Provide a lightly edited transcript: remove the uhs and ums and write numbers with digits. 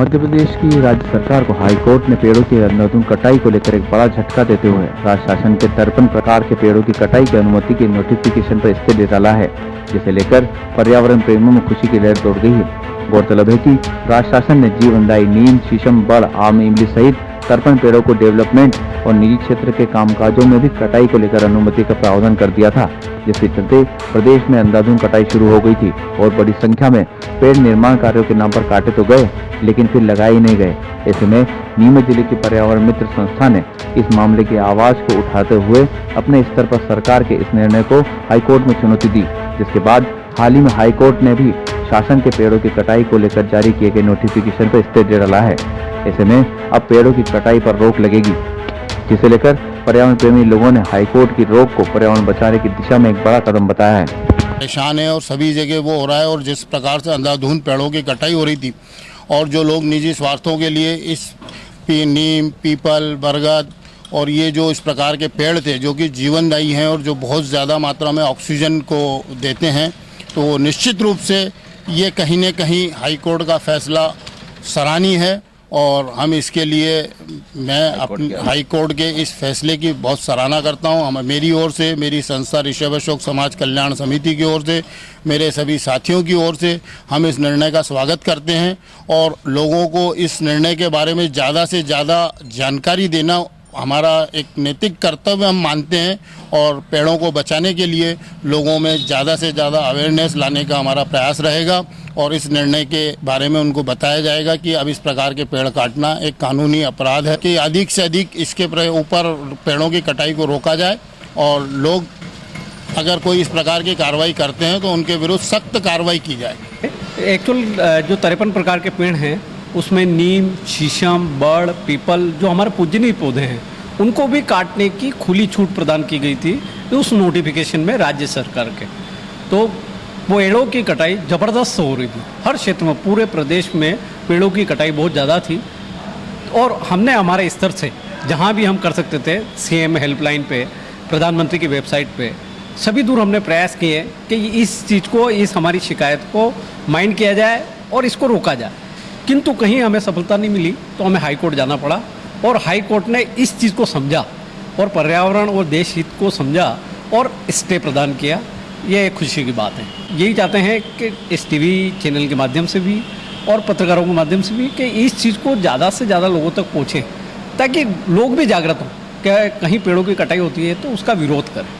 मध्य प्रदेश की राज्य सरकार को हाई कोर्ट ने पेड़ों की अंधाधुंध कटाई को लेकर एक बड़ा झटका देते हुए राज्य शासन के 53 प्रकार के पेड़ों की कटाई की अनुमति के नोटिफिकेशन पर स्टे दे डाला है, जिसे लेकर पर्यावरण प्रेमियों में खुशी की लहर दौड़ गई है। गौरतलब है कि राज्य शासन ने जीवनदायी नीम, शीशम, बड़, आम, इमली सहित 53 पेड़ों को डेवलपमेंट और निजी क्षेत्र के कामकाजों में भी कटाई को लेकर अनुमति का प्रावधान कर दिया था, जिसके चलते प्रदेश में अंधाधुंध कटाई शुरू हो गई थी और बड़ी संख्या में पेड़ निर्माण कार्यों के नाम पर काटे तो गए, लेकिन फिर लगाए ही नहीं गए। ऐसे में नीमच जिले की पर्यावरण मित्र संस्था ने इस मामले की आवाज को उठाते हुए अपने स्तर पर सरकार के इस निर्णय को हाईकोर्ट में चुनौती दी, जिसके बाद हाल ही में हाईकोर्ट ने भी शासन के पेड़ों की कटाई को लेकर जारी किए गए नोटिफिकेशन पर स्टे दे डाला है। ऐसे में अब पेड़ों की कटाई पर रोक लगेगी, जिसे लेकर पर्यावरण प्रेमी लोगों ने हाईकोर्ट की रोक को पर्यावरण बचाने की दिशा में एक बड़ा कदम बताया है। परेशान है और सभी जगह वो हो रहा है, और जिस प्रकार से अंधाधुंध पेड़ों की कटाई हो रही थी और जो लोग निजी स्वार्थों के लिए इस नीम, पीपल, बरगद और ये जो इस प्रकार के पेड़ थे जो कि जीवनदायी हैं और जो बहुत ज़्यादा मात्रा में ऑक्सीजन को देते हैं, तो निश्चित रूप से ये कहीं न कहीं हाईकोर्ट का फैसला सराहनीय है और हम इसके लिए मैं अपनी हाईकोर्ट के इस फैसले की बहुत सराहना करता हूं। मेरी ओर से, मेरी संस्था ऋषभ अशोक समाज कल्याण समिति की ओर से, मेरे सभी साथियों की ओर से हम इस निर्णय का स्वागत करते हैं और लोगों को इस निर्णय के बारे में ज़्यादा से ज़्यादा जानकारी देना हमारा एक नैतिक कर्तव्य हम मानते हैं और पेड़ों को बचाने के लिए लोगों में ज़्यादा से ज़्यादा अवेयरनेस लाने का हमारा प्रयास रहेगा और इस निर्णय के बारे में उनको बताया जाएगा कि अब इस प्रकार के पेड़ काटना एक कानूनी अपराध है, कि अधिक से अधिक इसके ऊपर पेड़ों की कटाई को रोका जाए और लोग अगर कोई इस प्रकार की कार्रवाई करते हैं तो उनके विरुद्ध सख्त कार्रवाई की जाए। एक्चुअल जो 53 प्रकार के पेड़ हैं उसमें नीम, शीशम, बड़, पीपल जो हमारे पूजनीय पौधे हैं उनको भी काटने की खुली छूट प्रदान की गई थी उस नोटिफिकेशन में राज्य सरकार के। तो पेड़ों की कटाई ज़बरदस्त हो रही थी हर क्षेत्र में, पूरे प्रदेश में पेड़ों की कटाई बहुत ज़्यादा थी और हमने हमारे स्तर से जहाँ भी हम कर सकते थे, सीएम हेल्पलाइन पे, प्रधानमंत्री की वेबसाइट पे, सभी दूर हमने प्रयास किए कि इस चीज़ को, इस हमारी शिकायत को माइंड किया जाए और इसको रोका जाए, किंतु कहीं हमें सफलता नहीं मिली तो हमें हाई कोर्ट जाना पड़ा और हाई कोर्ट ने इस चीज़ को समझा और पर्यावरण और देश हित को समझा और स्टे प्रदान किया। ये एक खुशी की बात है। यही चाहते हैं कि इस टीवी चैनल के माध्यम से भी और पत्रकारों के माध्यम से भी कि इस चीज़ को ज़्यादा से ज़्यादा लोगों तक पहुँचे ताकि लोग भी जागृत हों कि कहीं पेड़ों की कटाई होती है तो उसका विरोध करें।